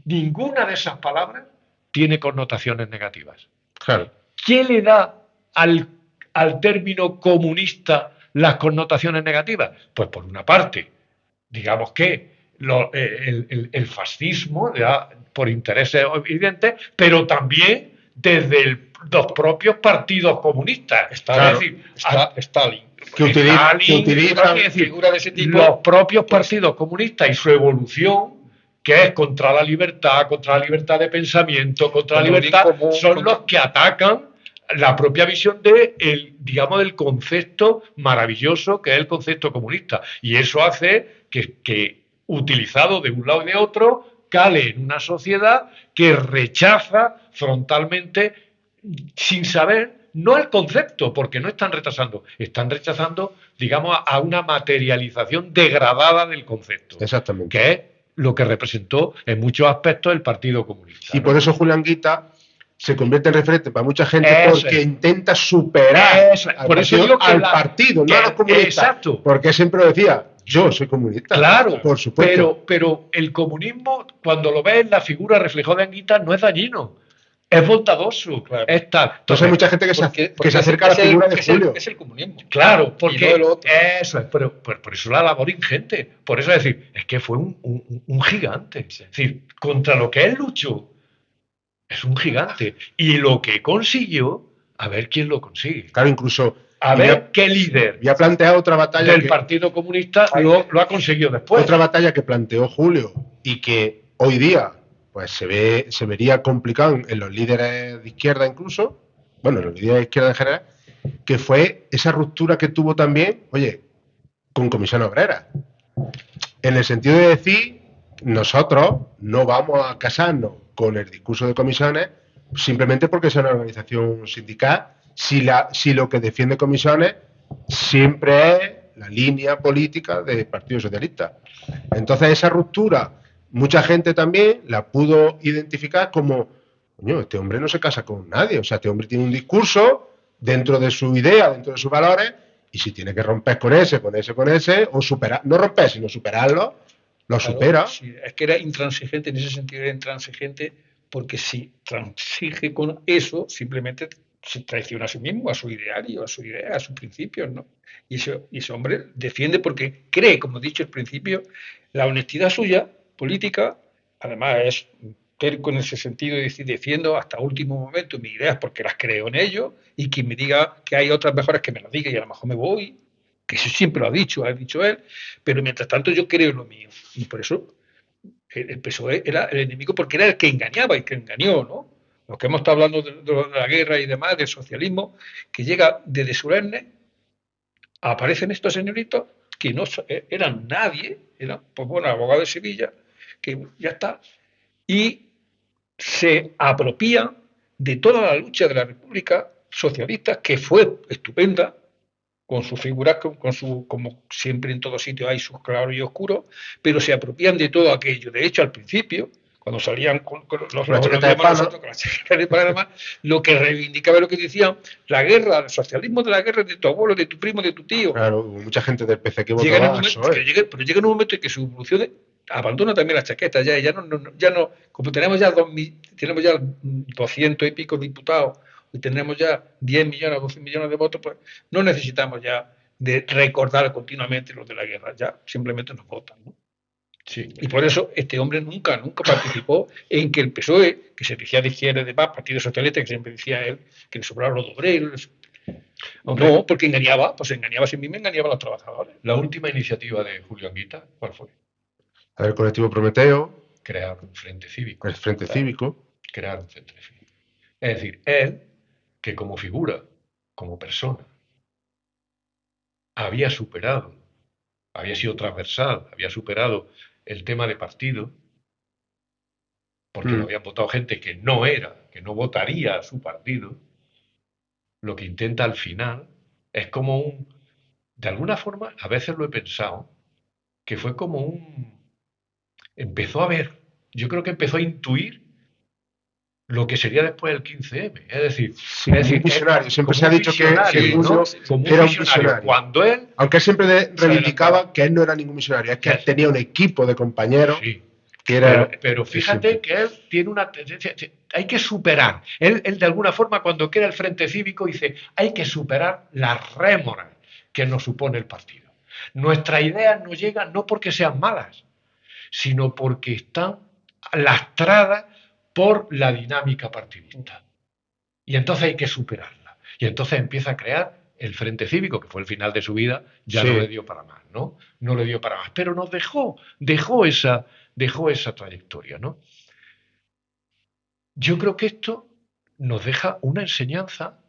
Ninguna de esas palabras tiene connotaciones negativas. Claro. ¿Qué le da al término comunista las connotaciones negativas? Pues por una parte, digamos que el fascismo, ya, por intereses evidentes, pero también desde los propios partidos comunistas. Claro. Es decir, Stalin. Que utilizan figuras de ese tipo. Los propios partidos comunistas y su evolución, que es contra la libertad de pensamiento, contra la libertad, son los que atacan la propia visión digamos, del concepto maravilloso que es el concepto comunista. Y eso hace que utilizado de un lado y de otro, cale en una sociedad que rechaza frontalmente, sin saber, no el concepto, porque no están rechazando, digamos, a una materialización degradada del concepto. Exactamente. Que es lo que representó en muchos aspectos el Partido Comunista. Y por eso Julián Guita se convierte en referente para mucha gente, porque intenta superar al partido, no a los comunistas. Exacto. Porque siempre decía, yo soy comunista. Claro, por supuesto. Pero el comunismo, cuando lo ves en la figura reflejada en Guita, no es dañino. Es bondadoso. Claro. Entonces hay mucha gente que se acerca a la figura de Julio. Es el comunismo. Claro, porque no eso es, pero por eso la labor ingente. Por eso es decir, es que fue un gigante. Sí. Es decir, contra lo que él luchó, es un gigante. Y lo que consiguió, a ver quién lo consigue. Claro, incluso a ver qué líder había planteado otra batalla del Partido Comunista lo ha conseguido después. Otra batalla que planteó Julio y que hoy día pues se vería complicado en los líderes de izquierda incluso, bueno, en los líderes de izquierda en general, que fue esa ruptura que tuvo también, oye, con Comisión Obrera. En el sentido de decir, nosotros no vamos a casarnos con el discurso de comisiones simplemente porque sea una organización sindical, si lo que defiende comisiones siempre es la línea política del Partido Socialista. Entonces esa ruptura, mucha gente también la pudo identificar como, coño, este hombre no se casa con nadie, o sea, este hombre tiene un discurso dentro de su idea, dentro de sus valores, y si tiene que romper con ese, o superar, no romper, sino superarlo, lo supera. Sí, es que era intransigente, en ese sentido era intransigente, porque si transige con eso, simplemente se traiciona a sí mismo, a su ideario, a su idea, a sus principios, ¿no? Y ese hombre defiende porque cree, como he dicho al principio, la honestidad suya, política, además es terco en ese sentido y decir, defiendo hasta último momento mis ideas porque las creo en ello, y quien me diga que hay otras mejores que me lo diga y a lo mejor me voy, que eso siempre lo ha dicho él, pero mientras tanto yo creo en lo mío. Y por eso el PSOE era el enemigo porque era el que engañaba y que engañó, ¿no? Los que hemos estado hablando de la guerra y demás, del socialismo, que llega desde Solerne, aparecen estos señoritos que no eran nadie, eran, pues bueno, abogados de Sevilla, que ya está, y se apropian de toda la lucha de la República Socialista, que fue estupenda, con sus figuras, como siempre en todos sitios hay sus claros y oscuros, pero se apropian de todo aquello. De hecho, al principio, cuando salían con la chaqueta de Panamá, lo que reivindicaba, lo que decían, la guerra, el socialismo de la guerra de tu abuelo, de tu primo, de tu tío. Claro, mucha gente del PC que votaba pero llega un momento en que su evolución abandona también la chaqueta ya no, como tenemos ya 200 y pico diputados, y tenemos ya 10 millones o 12 millones de votos, pues no necesitamos ya de recordar continuamente los de la guerra, ya simplemente nos votan, ¿no? Sí. Y por eso este hombre nunca participó en que el PSOE, que se decía de izquierda y demás, Partido Socialista, que siempre decía él que le sobraron los obreros. No, porque engañaba a sí mismo, engañaba a los trabajadores. La última iniciativa de Julio Anguita, ¿cuál fue? El colectivo Prometeo. Crear un frente cívico. El frente cívico. Crear un frente cívico. Es decir, él, que como figura, como persona, había sido transversal, había superado el tema de partido, porque lo habían votado gente que no votaría a su partido, lo que intenta al final es como de alguna forma, a veces lo he pensado, que fue como empezó a ver, yo creo que empezó a intuir lo que sería después el 15M. Sí, como un visionario. Siempre se ha dicho que visionario, Julio ¿no? Como un era un visionario. visionario. Cuando él Aunque él siempre reivindicaba adelantaba. que él no era ningún visionario, es que él Eso. tenía un equipo de compañeros Sí. que era. Pero fíjate que él tiene una tendencia, hay que superar. Él de alguna forma cuando crea el Frente Cívico dice, hay que superar las rémoras que nos supone el partido. Nuestras ideas no llegan no porque sean malas, sino porque están lastradas por la dinámica partidista. Y entonces hay que superarla. Y entonces empieza a crear el Frente Cívico, que fue el final de su vida, ya no le dio para más, ¿no? No le dio para más. Pero nos dejó esa trayectoria, ¿no? Yo creo que esto nos deja una enseñanza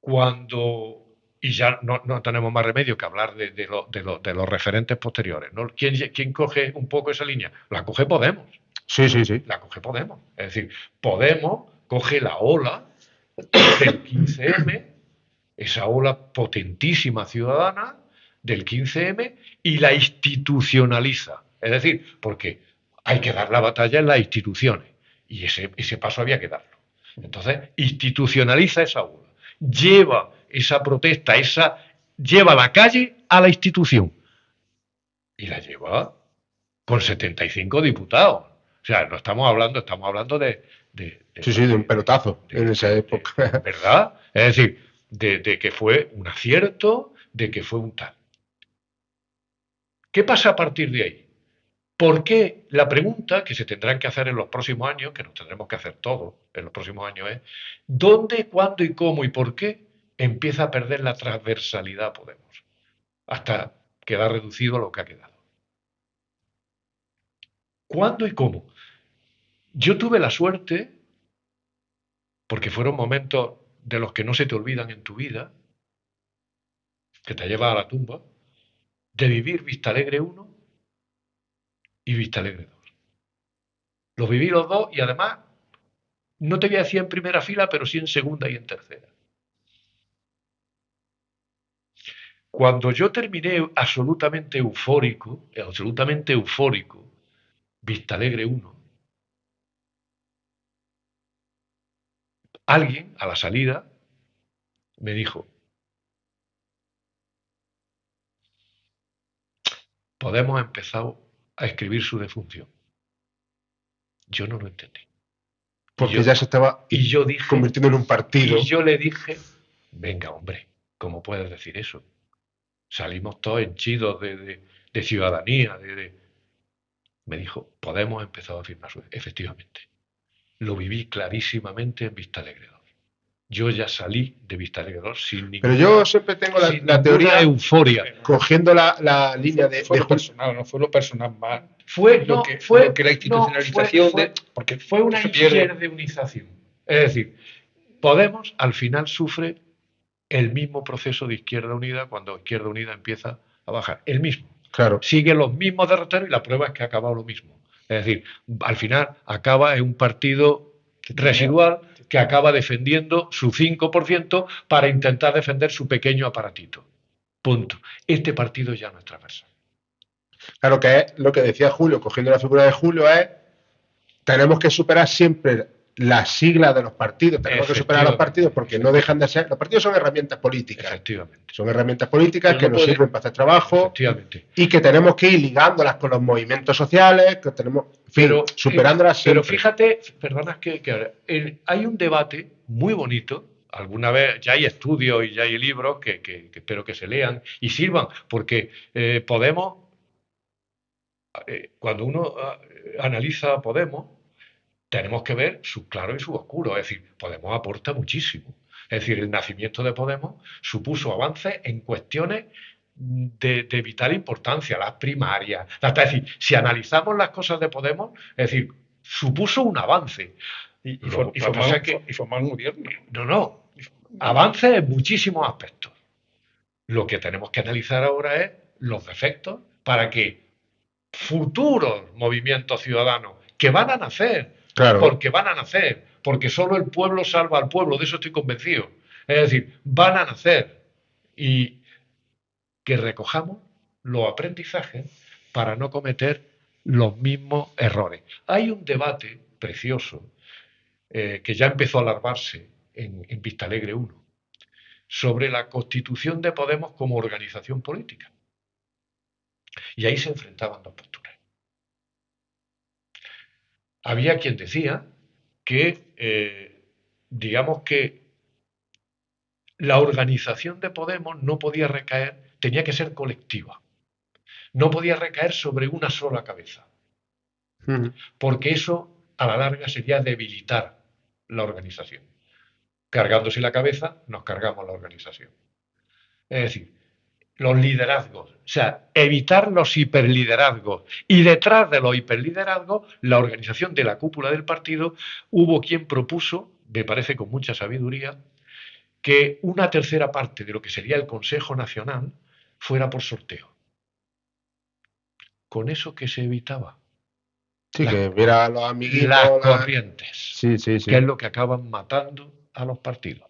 cuando, y ya no tenemos más remedio que hablar de los referentes posteriores, ¿no? ¿Quién coge un poco esa línea? La coge Podemos. Sí, sí, sí. La coge Podemos. Es decir, Podemos coge la ola del 15M, esa ola potentísima ciudadana del 15M, y la institucionaliza. Es decir, porque hay que dar la batalla en las instituciones, y ese paso había que darlo. Entonces, institucionaliza esa ola, lleva esa protesta, lleva la calle a la institución, y la lleva con 75 diputados. O sea, no estamos hablando de Sí, de un pelotazo en esa época. ¿Verdad? Es decir, de que fue un acierto, de que fue un tal. ¿Qué pasa a partir de ahí? ¿Por qué? La pregunta que se tendrán que hacer en los próximos años, que nos tendremos que hacer todos en los próximos años, es ¿dónde, cuándo y cómo y por qué empieza a perder la transversalidad Podemos? Hasta quedar reducido a lo que ha quedado. ¿Cuándo y cómo? Yo tuve la suerte, porque fueron momentos de los que no se te olvidan en tu vida, que te lleva a la tumba, de vivir Vistalegre 1 y Vistalegre 2. Los viví los dos y además no te voy a decir en primera fila, pero sí en segunda y en tercera. Cuando yo terminé absolutamente eufórico, Vistalegre 1, alguien a la salida me dijo, Podemos empezar a escribir su defunción. Yo no lo entendí. Porque ya se estaba convirtiendo en un partido. Y yo le dije, venga hombre, ¿cómo puedes decir eso? Salimos todos henchidos de ciudadanía. Me dijo, Podemos empezar a firmar su... Efectivamente, lo viví clarísimamente en Vistalegre 2. Yo ya salí de Vistalegre 2 sin ninguna... Pero yo siempre tengo la teoría euforia. Cogiendo la línea de... Fue lo personal, no fue lo personal más. Fue lo que la institucionalización porque fue una izquierdeunización. Es decir, Podemos al final sufre el mismo proceso de Izquierda Unida cuando Izquierda Unida empieza a bajar. El mismo. Claro. Sigue los mismos derroteros y la prueba es que ha acabado lo mismo. Es decir, al final acaba en un partido residual que acaba defendiendo su 5% para intentar defender su pequeño aparatito. Punto. Este partido ya no es transversal. Claro, que es lo que decía Julio, cogiendo la figura de Julio, es tenemos que superar siempre las siglas de los partidos, tenemos que superar los partidos porque no dejan de ser, los partidos son herramientas políticas. Efectivamente. Son herramientas políticas que nos sirven para hacer trabajo y que tenemos que ir ligándolas con los movimientos sociales, que tenemos, en fin, superándolas siempre. Pero fíjate, perdona que hay un debate muy bonito. Alguna vez ya hay estudios y ya hay libros que espero que se lean y sirvan, porque Podemos, cuando uno analiza a Podemos, tenemos que ver sus claros y sus oscuros. Es decir, Podemos aporta muchísimo. Es decir, el nacimiento de Podemos supuso avances en cuestiones de vital importancia, las primarias. Es decir, si analizamos las cosas de Podemos, es decir, supuso un avance. Y formar un gobierno. No. Avances en muchísimos aspectos. Lo que tenemos que analizar ahora es los defectos para que futuros movimientos ciudadanos que van a nacer, porque van a nacer, porque solo el pueblo salva al pueblo, de eso estoy convencido. Es decir, van a nacer y que recojamos los aprendizajes para no cometer los mismos errores. Hay un debate precioso que ya empezó a alarmarse en Vistalegre 1 sobre la constitución de Podemos como organización política. Y ahí se enfrentaban dos posturas. Había quien decía que, digamos que la organización de Podemos no podía recaer, tenía que ser colectiva, no podía recaer sobre una sola cabeza, porque eso a la larga sería debilitar la organización. Cargándose la cabeza, nos cargamos la organización. Es decir, los liderazgos, o sea, evitar los hiperliderazgos. Y detrás de los hiperliderazgos, la organización de la cúpula del partido, hubo quien propuso, me parece con mucha sabiduría, que una tercera parte de lo que sería el Consejo Nacional fuera por sorteo. ¿Con eso qué se evitaba? Sí, que viera a los amiguitos. Las corrientes, Sí. que es lo que acaban matando a los partidos.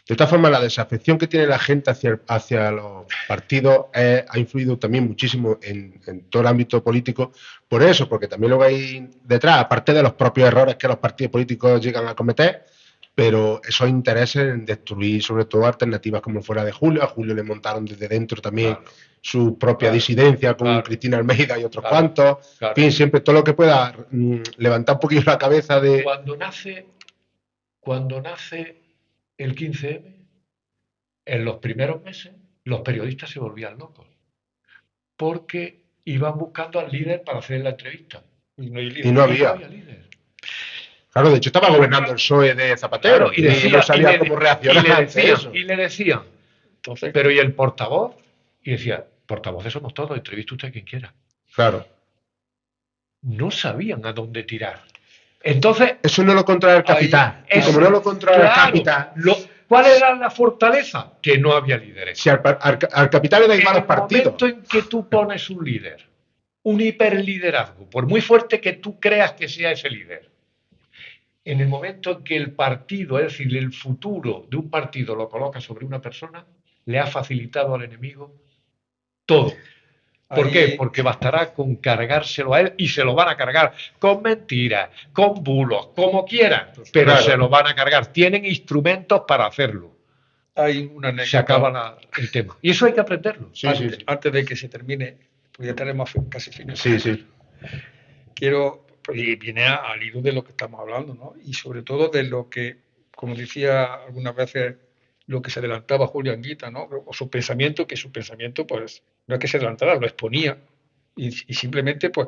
De todas formas, la desafección que tiene la gente hacia los partidos ha influido también muchísimo en todo el ámbito político. Por eso, porque también lo que hay detrás, aparte de los propios errores que los partidos políticos llegan a cometer, pero esos intereses en destruir sobre todo alternativas como fuera de Julio. A Julio le montaron desde dentro también su propia disidencia con Cristina Almeida y otros cuantos. En fin, siempre todo lo que pueda levantar un poquito la cabeza de... Cuando nace el 15M, en los primeros meses, los periodistas se volvían locos, porque iban buscando al líder para hacer la entrevista. Y no había líder. Claro, de hecho estaba gobernando el PSOE de Zapatero y no sabía cómo reaccionar y le decían, entonces, pero ¿y el portavoz? Y decía, portavoces somos todos, entrevista usted a quien quiera. Claro. No sabían a dónde tirar. Entonces, eso no lo controla el capital. Y como no lo controla el capital... ¿Cuál era la fortaleza? Que no había líderes. Si al capital le da igual los partidos. En el momento en que tú pones un líder, un hiperliderazgo, por muy fuerte que tú creas que sea ese líder, en el momento en que el partido, es decir, el futuro de un partido lo coloca sobre una persona, le ha facilitado al enemigo todo. ¿Por qué? Porque bastará con cargárselo a él y se lo van a cargar con mentiras, con bulos, como quieran, pero se lo van a cargar. Tienen instrumentos para hacerlo. Hay una anécdota. Se acaba el tema. Y eso hay que aprenderlo. Antes de que se termine, porque ya tenemos casi final. Sí. Quiero, y viene al hilo de lo que estamos hablando, ¿no? Y sobre todo de lo que, como decía algunas veces, lo que se adelantaba Julio Anguita, ¿no? O su pensamiento, pues, no es que se adelantara, lo exponía y simplemente, pues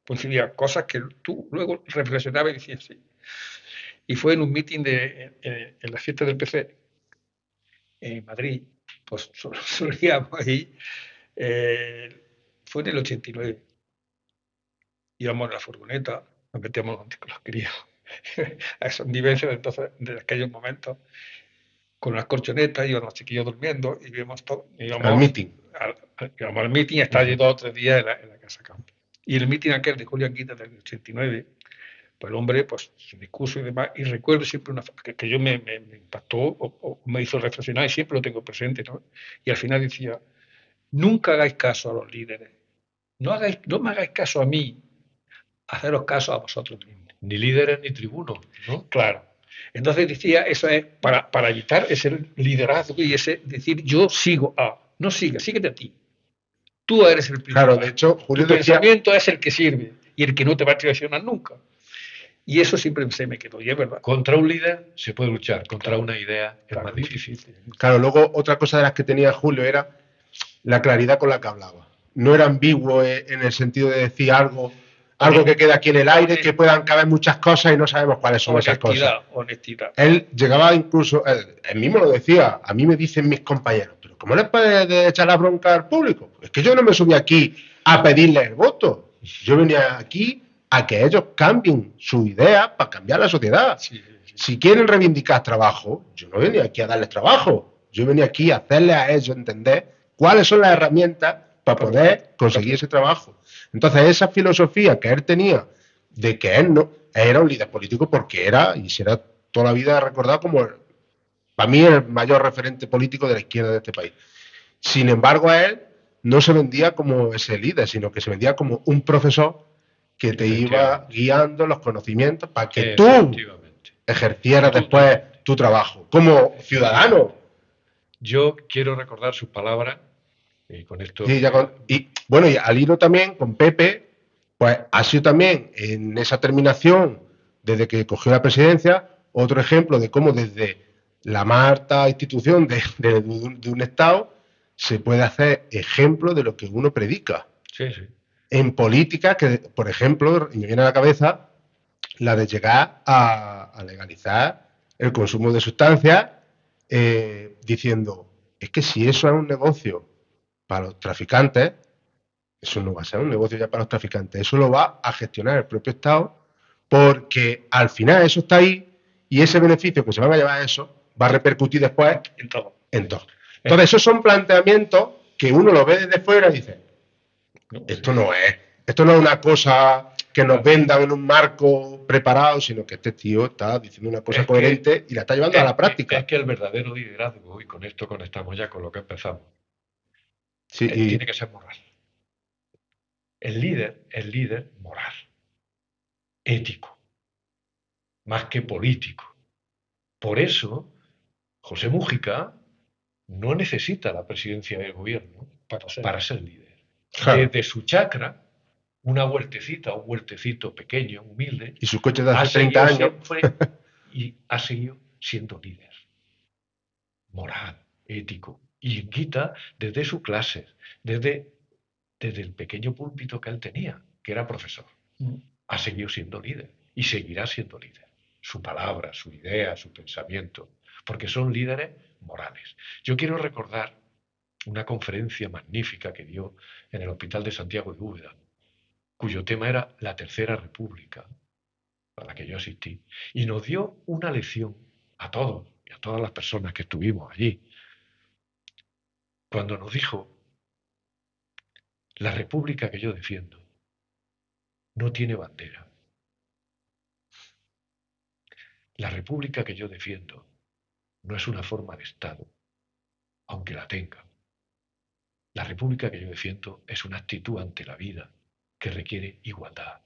decía cosas que tú luego reflexionabas y decías, sí. Y fue en un meeting en la fiesta del PC en Madrid, pues solíamos ahí, fue en el 89. Íbamos en la furgoneta, nos metíamos con los críos, a esas vivencias de aquellos momentos. Con las corchonetas, iban los chiquillos durmiendo y vimos todo. Íbamos al meeting. Íbamos al meeting, está allí 2 o 3 días en la casa campo. Y el meeting aquel de Julio Anguita del 89, pues el hombre, pues su discurso y demás, y recuerdo siempre una frase que yo me impactó o me hizo reflexionar y siempre lo tengo presente, ¿no? Y al final decía, nunca hagáis caso a los líderes, no me hagáis caso a mí, haceros caso a vosotros mismos. Ni líderes ni tribunos, ¿no? Claro. Entonces decía, eso es para evitar ese liderazgo y ese decir yo sigo a, no sigas, síguete a ti. Tú eres el principal. Claro, de hecho, Julio tu pensamiento es el que sirve y el que no te va a traicionar nunca. Y eso siempre se me quedó, y es verdad. Contra un líder se puede luchar, contra una idea es más difícil. Claro, luego otra cosa de las que tenía Julio era la claridad con la que hablaba. No era ambiguo en el sentido de decir algo que queda aquí en el aire, que puedan caber muchas cosas y no sabemos cuáles son esas cosas. Honestidad. Él llegaba incluso, él mismo lo decía, a mí me dicen mis compañeros, pero ¿cómo les puede echar la bronca al público? Es que yo no me subí aquí a pedirles el voto, yo venía aquí a que ellos cambien su idea para cambiar la sociedad. Sí. Si quieren reivindicar trabajo, yo no venía aquí a darles trabajo, yo venía aquí a hacerles a ellos entender cuáles son las herramientas para poder conseguir ese trabajo. Entonces, esa filosofía que él tenía de que él no era un líder político porque era, y será toda la vida recordado como, para mí, el mayor referente político de la izquierda de este país. Sin embargo, a él no se vendía como ese líder, sino que se vendía como un profesor que te iba guiando los conocimientos para que tú ejercieras después tu trabajo como ciudadano. Yo quiero recordar sus palabras y con esto... Sí, y bueno, y al hilo también con Pepe, pues ha sido también en esa terminación, desde que cogió la presidencia, otro ejemplo de cómo desde la más alta institución de un Estado se puede hacer ejemplo de lo que uno predica. Sí, sí. En política, que por ejemplo, me viene a la cabeza la de llegar a legalizar el consumo de sustancias, diciendo, es que si eso es un negocio para los traficantes, eso no va a ser un negocio ya para los traficantes, eso lo va a gestionar el propio Estado, porque al final eso está ahí y ese beneficio que se van a llevar a eso va a repercutir después en todo. Entonces, esos son planteamientos que uno lo ve desde fuera y dice, esto no es una cosa que nos vendan en un marco preparado, sino que este tío está diciendo una cosa coherente y la está llevando a la práctica. Es que el verdadero liderazgo, y con esto conectamos ya con lo que empezamos, sí, tiene que ser moral. El líder moral, ético, más que político. Por eso, José Mújica no necesita la presidencia del gobierno para ser líder. Claro. Desde su chacra, una huertecita, un huertecito pequeño, humilde, y su coche de hace 30 años y ha seguido siendo líder moral, ético, y en Quita desde sus clases, desde el pequeño púlpito que él tenía, que era profesor, ha seguido siendo líder y seguirá siendo líder. Su palabra, su idea, su pensamiento, porque son líderes morales. Yo quiero recordar una conferencia magnífica que dio en el Hospital de Santiago de Úbeda, cuyo tema era la Tercera República, a la que yo asistí, y nos dio una lección a todos y a todas las personas que estuvimos allí, cuando nos dijo, la república que yo defiendo no tiene bandera. La república que yo defiendo no es una forma de Estado, aunque la tenga. La república que yo defiendo es una actitud ante la vida que requiere igualdad,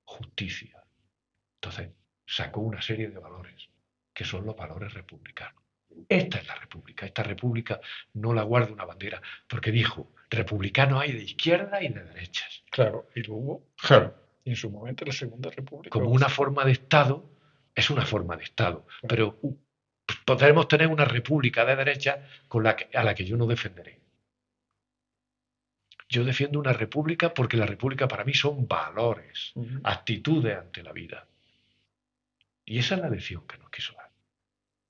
justicia. Entonces, sacó una serie de valores que son los valores republicanos. Esta es la república. Esta república no la guarda una bandera, porque dijo, republicanos hay de izquierda y de derechas. Claro, y lo hubo. Claro. Y en su momento la Segunda República. Como una forma de Estado, es una forma de Estado, claro. Pero podremos tener una república de derechas a la que yo no defenderé. Yo defiendo una república porque la república para mí son valores, actitudes ante la vida. Y esa es la lección que nos quiso dar.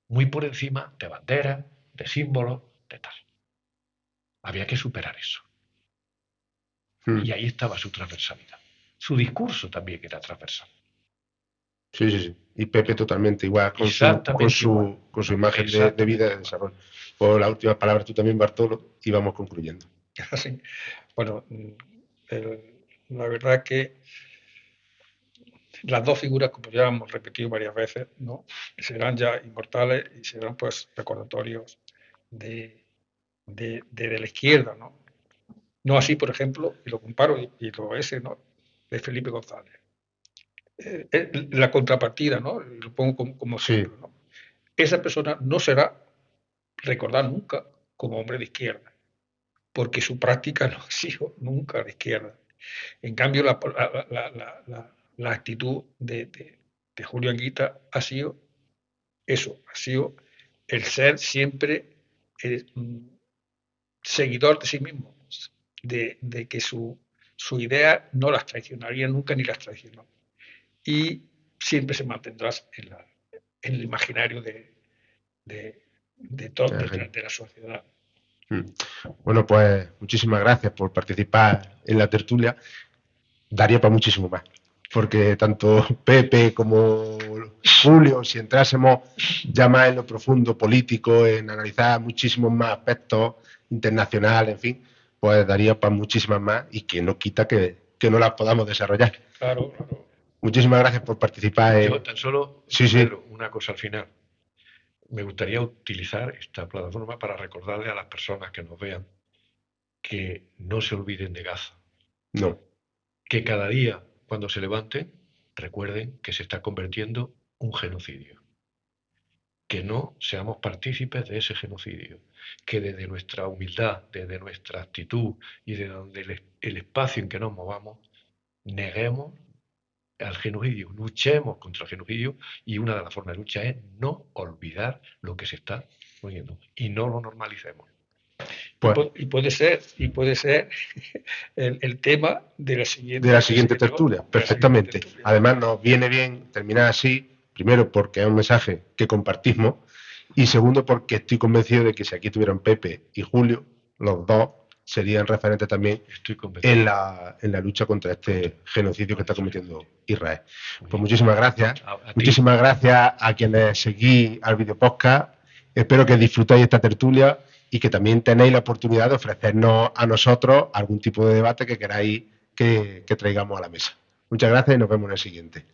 Muy por encima de banderas, de símbolos, de tal. Había que superar eso. Y ahí estaba su transversalidad. Su discurso también era transversal. Sí. Y Pepe totalmente igual, con su imagen de vida y de desarrollo. Por las últimas palabras tú también, Bartolo, y vamos concluyendo. Sí. Bueno, la verdad que las dos figuras, como ya hemos repetido varias veces, ¿no?, serán ya inmortales y serán pues recordatorios de la izquierda, ¿no? No así, por ejemplo, y lo comparo y lo ese, ¿no?, de Felipe González. La contrapartida, ¿no?, lo pongo como ejemplo, ¿no? Esa persona no será recordada nunca como hombre de izquierda, porque su práctica no ha sido nunca de izquierda. En cambio, la actitud de Julio Anguita ha sido eso, ha sido el ser siempre seguidor de sí mismo, de que su idea no las traicionaría nunca ni las traicionó. Y siempre se mantendrá en el imaginario de la sociedad. Bueno, pues muchísimas gracias por participar en la tertulia. Daría para muchísimo más, porque tanto Pepe como Julio, si entrásemos ya más en lo profundo político, en analizar muchísimos más aspectos internacionales, en fin, pues daría para muchísimas más y que no quita que no las podamos desarrollar. Claro. Muchísimas gracias por participar. Yo tan solo, Pedro, una cosa al final. Me gustaría utilizar esta plataforma para recordarle a las personas que nos vean que no se olviden de Gaza, No. que cada día cuando se levanten recuerden que se está convirtiendo un genocidio, que no seamos partícipes de ese genocidio, que desde nuestra humildad, desde nuestra actitud y de donde el espacio en que nos movamos, neguemos al genocidio, luchemos contra el genocidio, y una de las formas de lucha es no olvidar lo que se está poniendo y no lo normalicemos. Pues, y puede ser el tema de la siguiente, tertulia, perfectamente. Además, nos viene bien terminar así, primero porque es un mensaje que compartimos, y segundo porque estoy convencido de que si aquí tuvieran Pepe y Julio, los dos serían referentes también en la lucha contra este genocidio que está cometiendo Israel. Pues muchísimas gracias. Muchísimas gracias a quienes seguís al video podcast. Espero que disfrutéis esta tertulia y que también tenéis la oportunidad de ofrecernos a nosotros algún tipo de debate que queráis que traigamos a la mesa. Muchas gracias y nos vemos en el siguiente.